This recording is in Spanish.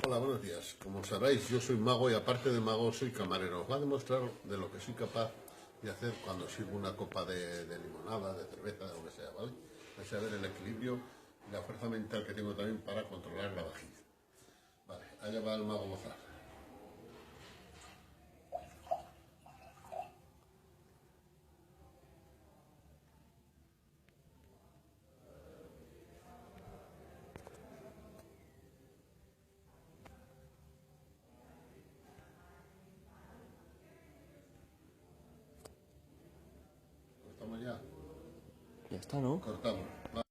Hola, buenos días. Como sabéis, yo soy mago y aparte de mago soy camarero. Os voy a demostrar de lo que soy capaz de hacer cuando sirvo una copa de limonada, de cerveza, de lo que sea, ¿vale? Vais a ver el equilibrio y la fuerza mental que tengo también para controlar la vajilla. Vale, allá va el mago Mozart. ¿Estamos ya? Ya está, ¿no? Cortamos.